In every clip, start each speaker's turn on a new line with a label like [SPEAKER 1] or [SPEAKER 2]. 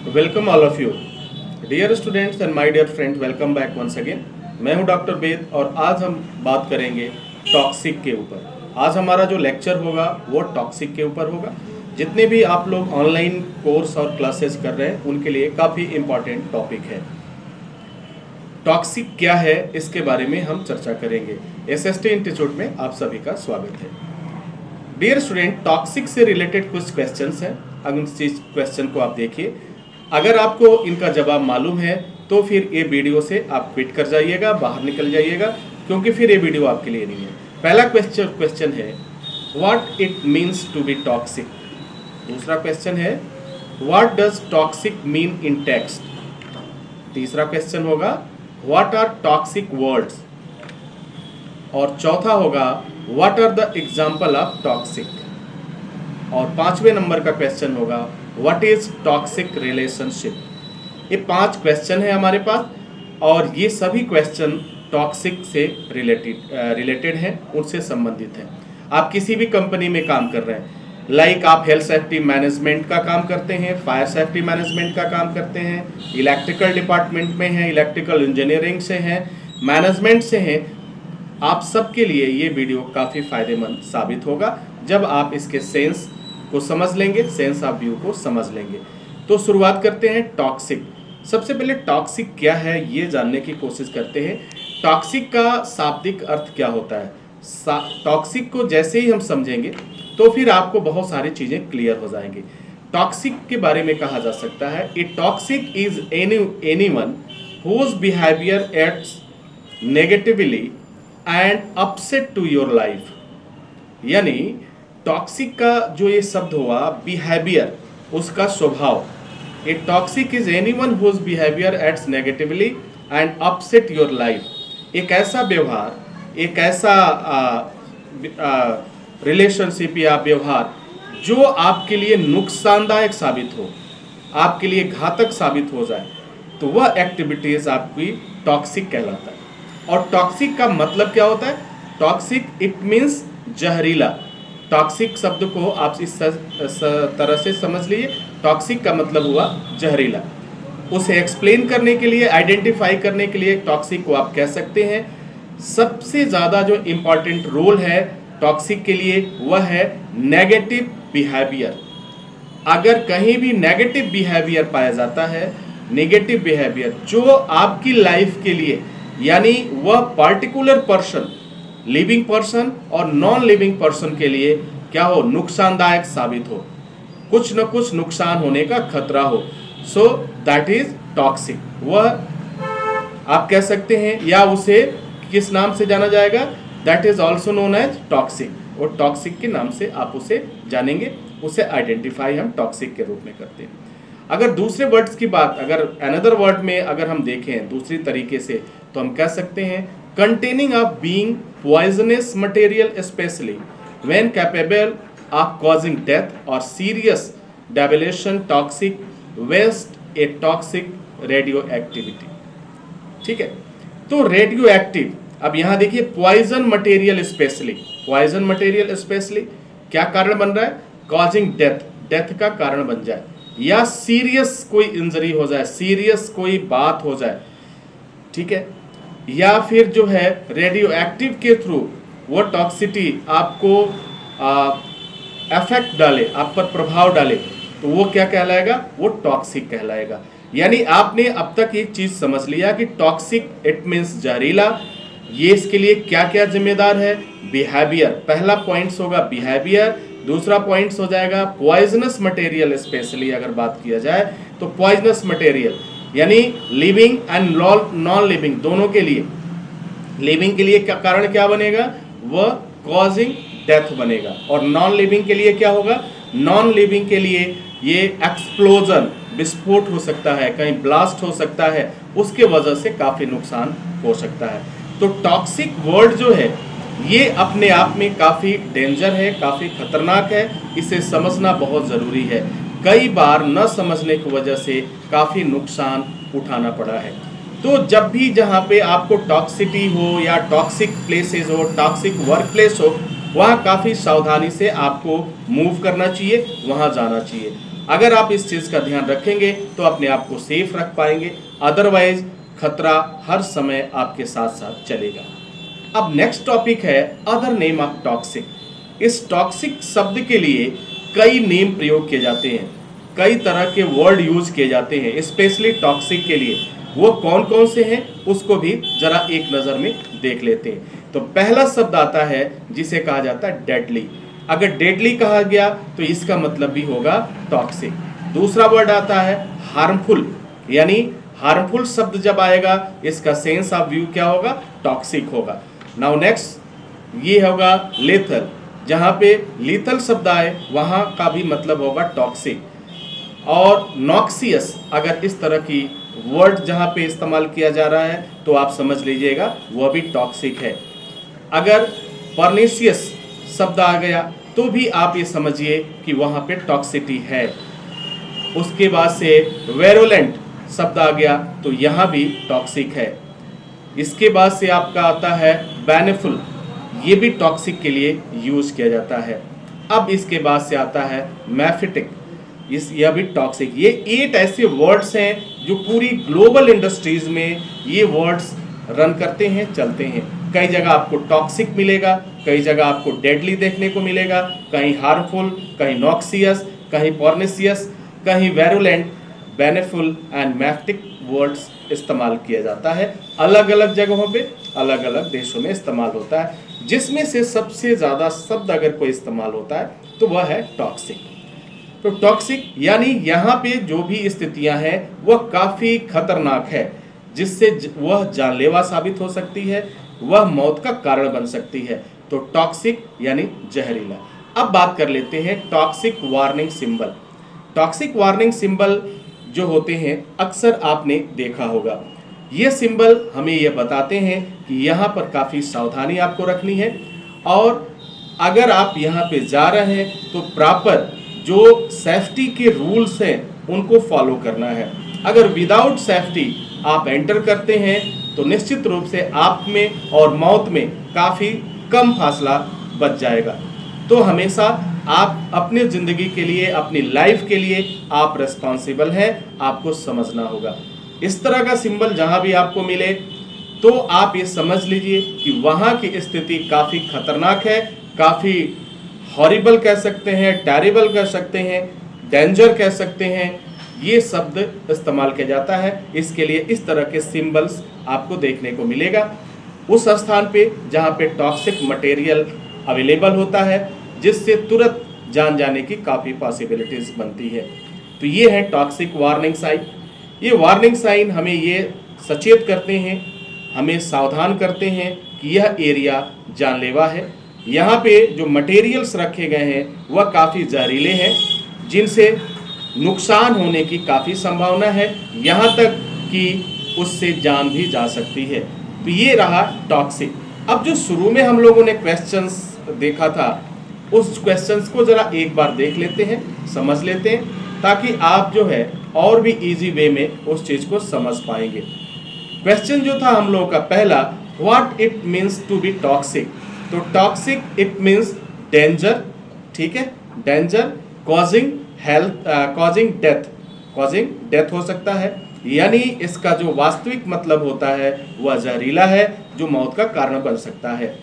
[SPEAKER 1] Welcome all of you dear students and my dear friends, welcome back once again. मैं हूं doctor वेद और आज हम बात करेंगे टॉक्सिक के ऊपर। आज हमारा जो लेक्चर होगा वो टॉक्सिक के ऊपर होगा। जितने भी आप लोग ऑनलाइन कोर्स और क्लासेस कर रहे हैं उनके लिए काफ़ी इम्पॉर्टेंट टॉपिक है। टॉक्सिक क्या है इसके बारे में हम चर्चा करेंगे। एसएसटी इंस्टीट्यूट में आप सभी का स्वागत है। डियर स्टूडेंट, टॉक्सिक से रिलेटेड कुछ क्वेश्चंस हैं। अगर इस क्वेश्चन को आप देखिए, अगर आपको इनका जवाब मालूम है तो फिर ये वीडियो से आप क्विट कर जाइएगा, बाहर निकल जाइएगा, क्योंकि फिर ये वीडियो आपके लिए नहीं है। पहला क्वेश्चन है what it means to be toxic. दूसरा क्वेश्चन है what does toxic mean in text. तीसरा क्वेश्चन होगा व्हाट आर टॉक्सिक वर्ड्स। और चौथा होगा what are the example of toxic. और पांचवें नंबर का क्वेश्चन होगा व्हाट इज टॉक्सिक रिलेशनशिप। ये 5 क्वेश्चन है हमारे पास और ये सभी क्वेश्चन टॉक्सिक से रिलेटेड हैं, उनसे संबंधित हैं। आप किसी भी कंपनी में काम कर रहे हैं, लाइक आप हेल्थ सेफ्टी मैनेजमेंट का काम करते हैं, फायर सेफ्टी मैनेजमेंट का काम करते हैं, इलेक्ट्रिकल डिपार्टमेंट में हैं, इलेक्ट्रिकल इंजीनियरिंग से हैं, मैनेजमेंट से हैं, आप सबके लिए ये वीडियो काफ़ी फायदेमंद साबित होगा जब आप इसके सेंस को समझ लेंगे, सेंस ऑफ व्यू को समझ लेंगे। तो शुरुआत करते हैं टॉक्सिक। सबसे पहले टॉक्सिक क्या है ये जानने की कोशिश करते हैं। टॉक्सिक का शाब्दिक अर्थ क्या होता है। टॉक्सिक को जैसे ही हम समझेंगे तो फिर आपको बहुत सारी चीज़ें क्लियर हो जाएंगी। टॉक्सिक के बारे में कहा जा सकता है a toxic is anyone whose behaviour acts negatively and upset to your life. यानी टॉक्सिक का जो ये शब्द हुआ बिहेवियर, उसका स्वभाव। A toxic is anyone whose behaviour acts negatively and upset your life. एक ऐसा व्यवहार, एक ऐसा रिलेशनशिप या व्यवहार जो आपके लिए नुकसानदायक साबित हो, आपके लिए घातक साबित हो जाए, तो वह एक्टिविटीज आपकी टॉक्सिक कहलाता है। और टॉक्सिक का मतलब क्या होता है। टॉक्सिक इट मीन्स जहरीला। टॉक्सिक शब्द को आप इस तरह से समझ लीजिए, टॉक्सिक का मतलब हुआ जहरीला। उसे एक्सप्लेन करने के लिए, आइडेंटिफाई करने के लिए टॉक्सिक को आप कह सकते हैं। सबसे ज़्यादा जो इम्पॉर्टेंट रोल है टॉक्सिक के लिए वह है नेगेटिव बिहेवियर। अगर कहीं भी नेगेटिव बिहेवियर पाया जाता है, नेगेटिव बिहेवियर जो आपकी लाइफ के लिए, यानी वह पर्टिकुलर पर्सन, लिविंग पर्सन और नॉन लिविंग पर्सन के लिए क्या हो, नुकसानदायक साबित हो, कुछ न कुछ नुकसान होने का खतरा हो, सो दैट इज टॉक्सिक। वह आप कह सकते हैं, या उसे किस नाम से जाना जाएगा, that is also known as toxic. और टॉक्सिक के नाम से आप उसे जानेंगे, उसे आइडेंटिफाई हम टॉक्सिक के रूप में करते हैं। अगर दूसरे वर्ड्स की बात, अगर अनदर वर्ड में अगर हम देखें दूसरी तरीके से, तो हम कह सकते हैं containing of being poisonous material especially when capable of causing death or serious debilation, toxic waste, a toxic radioactivity। ठीक है, तो रेडियो एक्टिव, अब यहां देखिए poison material specially, poison material specially क्या कारण बन रहा है, कॉजिंग डेथ, डेथ का कारण बन जाए, या सीरियस कोई इंजरी हो जाए, सीरियस कोई बात हो जाए, ठीक है, या फिर जो है रेडियो एक्टिव के थ्रू वो टॉक्सिटी आपको अफेक्ट डाले, आप पर प्रभाव डाले, तो वो क्या कहलाएगा, वो टॉक्सिक कहलाएगा। यानी आपने अब तक एक चीज समझ लिया कि टॉक्सिक इट मीन्स जहरीला। ये इसके लिए क्या क्या जिम्मेदार है, बिहेवियर। पहला पॉइंट्स होगा बिहेवियर, दूसरा पॉइंट्स हो जाएगा पॉइजनस मटेरियल। स्पेशली अगर बात किया जाए तो पॉइजनस मटेरियल यानी लिविंग एंड नॉन लिविंग दोनों के लिए। लिविंग के लिए क्या कारण क्या बनेगा, वह कॉजिंग डेथ बनेगा, और नॉन लिविंग के लिए क्या होगा, नॉन लिविंग के लिए ये एक्सप्लोजन, विस्फोट हो सकता है, कहीं ब्लास्ट हो सकता है, उसके वजह से काफी नुकसान हो सकता है। तो टॉक्सिक वर्ड जो है ये अपने आप में काफी डेंजर है, काफी खतरनाक है, इसे समझना बहुत जरूरी है। कई बार न समझने की वजह से काफ़ी नुकसान उठाना पड़ा है। तो जब भी जहाँ पे आपको टॉक्सिटी हो या टॉक्सिक प्लेसेस हो, टॉक्सिक वर्क प्लेस हो, वहाँ काफ़ी सावधानी से आपको मूव करना चाहिए, वहाँ जाना चाहिए। अगर आप इस चीज़ का ध्यान रखेंगे तो अपने आप को सेफ रख पाएंगे, अदरवाइज खतरा हर समय आपके साथ साथ चलेगा। अब नेक्स्ट टॉपिक है अदर नेम ऑफ टॉक्सिक। इस टॉक्सिक शब्द के लिए कई नेम प्रयोग किए जाते हैं, कई तरह के वर्ड यूज किए जाते हैं स्पेशली टॉक्सिक के लिए। वो कौन कौन से हैं उसको भी जरा एक नज़र में देख लेते हैं। तो पहला शब्द आता है जिसे कहा जाता है डेडली। अगर डेडली कहा गया तो इसका मतलब भी होगा टॉक्सिक। दूसरा वर्ड आता है हार्मफुल, यानी हार्मफुल शब्द जब आएगा इसका सेंस ऑफ व्यू क्या होगा, टॉक्सिक होगा। नाउ नेक्स्ट ये होगा लेथल। जहाँ पे लीथल शब्द आए वहाँ का भी मतलब होगा टॉक्सिक। और नॉक्सियस, अगर इस तरह की वर्ड जहाँ पे इस्तेमाल किया जा रहा है तो आप समझ लीजिएगा वह भी टॉक्सिक है। अगर परनीशियस शब्द आ गया तो भी आप ये समझिए कि वहाँ पे टॉक्सिटी है। उसके बाद से वेरुलेंट शब्द आ गया तो यहाँ भी टॉक्सिक है। इसके बाद से आपका आता है बेनेफुल, ये भी टॉक्सिक के लिए यूज किया जाता है। अब इसके बाद से आता है मैफिटिक, यह भी टॉक्सिक। ये 8 ऐसे वर्ड्स हैं जो पूरी ग्लोबल इंडस्ट्रीज में ये वर्ड्स रन करते हैं, चलते हैं। कई जगह आपको टॉक्सिक मिलेगा, कई जगह आपको डेडली देखने को मिलेगा, कहीं हार्मफुल, कहीं नॉक्सियस, कहीं पॉर्निशियस, कहीं वेरुलेंट, बेनेफुल एंड मैफिटिक वर्ड्स इस्तेमाल किया जाता है। अलग अलग जगहों पे अलग अलग देशों में इस्तेमाल होता है, जिसमें से सबसे ज़्यादा शब्द अगर कोई इस्तेमाल होता है तो वह है टॉक्सिक। तो टॉक्सिक यानी यहाँ पे जो भी स्थितियाँ हैं वह काफ़ी खतरनाक है, जिससे वह जानलेवा साबित हो सकती है, वह मौत का कारण बन सकती है। तो टॉक्सिक यानी जहरीला। अब बात कर लेते हैं toxic warning symbol. Toxic warning symbol जो होते हैं अक्सर आपने देखा होगा। ये सिंबल हमें यह बताते हैं कि यहाँ पर काफ़ी सावधानी आपको रखनी है, और अगर आप यहाँ पे जा रहे हैं तो प्रॉपर जो सेफ्टी के रूल्स हैं उनको फॉलो करना है। अगर विदाउट सेफ्टी आप एंटर करते हैं तो निश्चित रूप से आप में और मौत में काफ़ी कम फासला बच जाएगा। तो हमेशा आप अपनी ज़िंदगी के लिए, अपनी लाइफ के लिए आप रिस्पॉन्सिबल हैं, आपको समझना होगा। इस तरह का सिंबल जहाँ भी आपको मिले तो आप ये समझ लीजिए कि वहाँ की स्थिति काफ़ी खतरनाक है, काफ़ी हॉरिबल कह सकते हैं, टेरिबल कह सकते हैं, डेंजर कह सकते हैं। ये शब्द इस्तेमाल किया जाता है। इसके लिए इस तरह के सिंबल्स आपको देखने को मिलेगा उस स्थान पे जहाँ पे टॉक्सिक मटेरियल अवेलेबल होता है, जिससे तुरंत जान जाने की काफ़ी पॉसिबिलिटीज बनती है। तो ये है टॉक्सिक वार्निंग साइन। ये वार्निंग साइन हमें ये सचेत करते हैं, हमें सावधान करते हैं कि यह एरिया जानलेवा है। यहाँ पे जो मटेरियल्स रखे गए हैं वह काफ़ी जहरीले हैं, जिनसे नुकसान होने की काफ़ी संभावना है, यहाँ तक कि उससे जान भी जा सकती है। तो ये रहा टॉक्सिक। अब जो शुरू में हम लोगों ने क्वेश्चंस देखा था, उस क्वेश्चंस को ज़रा एक बार देख लेते हैं, समझ लेते हैं, ताकि आप जो है और भी इजी वे में उस चीज़ को समझ पाएंगे। क्वेश्चन जो था हम लोगों का पहला, what it means to be toxic. तो टॉक्सिक इट मीन्स डेंजर, ठीक है, danger, causing health, causing death हो सकता है, यानी इसका जो वास्तविक मतलब होता है वह जहरीला है, जो मौत का कारण बन सकता है।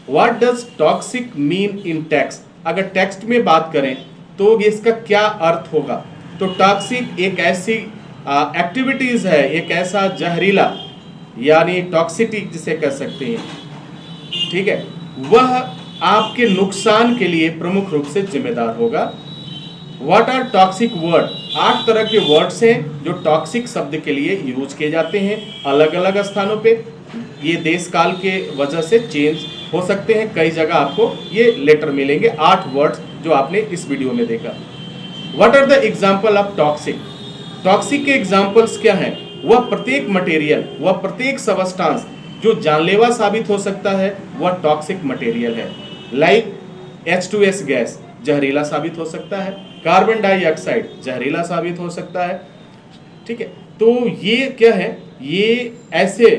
[SPEAKER 1] What does toxic mean in text. अगर टेक्स्ट में बात करें तो इसका क्या अर्थ होगा। तो टॉक्सिक एक ऐसी एक्टिविटीज़ है, एक ऐसा जहरीला, यानी टॉक्सिटी जिसे कह सकते हैं, ठीक है, वह आपके नुकसान के लिए प्रमुख रूप से जिम्मेदार होगा। What are toxic word. 8 तरह के वर्ड्स हैं जो टॉक्सिक शब्द के लिए यूज किए जाते हैं अलग अलग स्थानों पे। ये देश काल के वजह से चेंज हो सकते हैं, कई जगह आपको ये लेटर मिलेंगे। 8 वर्ड्स जो आपने इस वीडियो में देखा। What are the example of toxic. Toxic के एग्जाम्पल्स क्या हैं। वह प्रत्येक मटेरियल, वह प्रत्येक सबस्टांस जो जानलेवा साबित हो सकता है वह टॉक्सिक मटेरियल है। लाइक H2S गैस जहरीला साबित हो सकता है, कार्बन डाइऑक्साइड जहरीला साबित हो सकता है, ठीक है। तो ये क्या है, ये ऐसे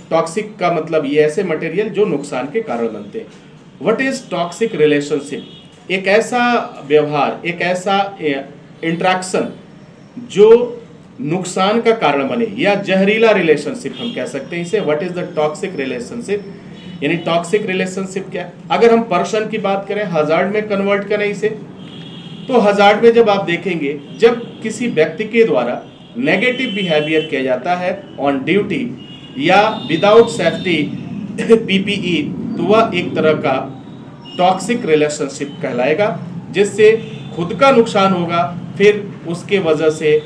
[SPEAKER 1] टॉक्सिक का मतलब ये ऐसे मटेरियल जो नुकसान के कारण बनते हैं। What is toxic relationship. एक ऐसा व्यवहार, एक ऐसा इंट्रैक्शन जो नुकसान का कारण बने, या जहरीला रिलेशनशिप हम कह सकते हैं इसे। What is the toxic relationship, यानी टॉक्सिक रिलेशनशिप क्या है। अगर हम पर्सन की बात करें, हजार्ड में कन्वर्ट करें इसे, तो हजार्ड में जब आप देखेंगे, जब किसी व्यक्ति के द्वारा नेगेटिव बिहेवियर किया जाता है ऑन ड्यूटी या विदाउट सेफ्टी पीपीई, तो वह एक तरह का टॉक्सिक रिलेशनशिप कहलाएगा, जिससे खुद का नुकसान होगा, फिर उसके वजह से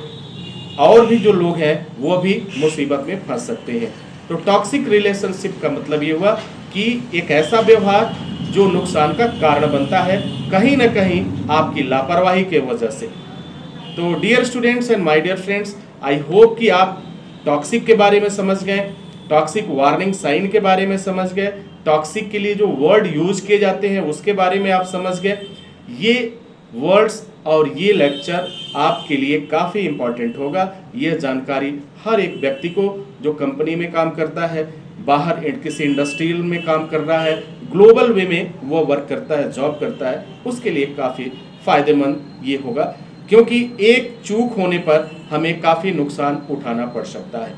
[SPEAKER 1] और भी जो लोग हैं वो भी मुसीबत में फंस सकते हैं। तो टॉक्सिक रिलेशनशिप का मतलब ये हुआ कि एक ऐसा व्यवहार जो नुकसान का कारण बनता है, कहीं ना कहीं आपकी लापरवाही के वजह से। तो dear students and my dear friends, I hope कि आप टॉक्सिक के बारे में समझ गए, टॉक्सिक वार्निंग साइन के बारे में समझ गए, टॉक्सिक के लिए जो वर्ड यूज किए जाते हैं उसके बारे में आप समझ गए। ये वर्ड्स और ये लेक्चर आपके लिए काफ़ी इम्पॉर्टेंट होगा। ये जानकारी हर एक व्यक्ति को जो कंपनी में काम करता है, बाहर किसी इंडस्ट्रियल में काम कर रहा है, ग्लोबल वे में वो वर्क करता है, जॉब करता है, उसके लिए काफ़ी फायदेमंद ये होगा, क्योंकि एक चूक होने पर हमें काफ़ी नुकसान उठाना पड़ सकता है।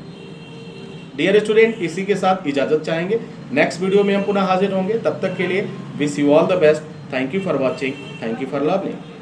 [SPEAKER 1] डियर स्टूडेंट, इसी के साथ इजाज़त चाहेंगे। नेक्स्ट वीडियो में हम पुनः हाजिर होंगे। तब तक के लिए wish you all the best. Thank you for watching, thank you for learning.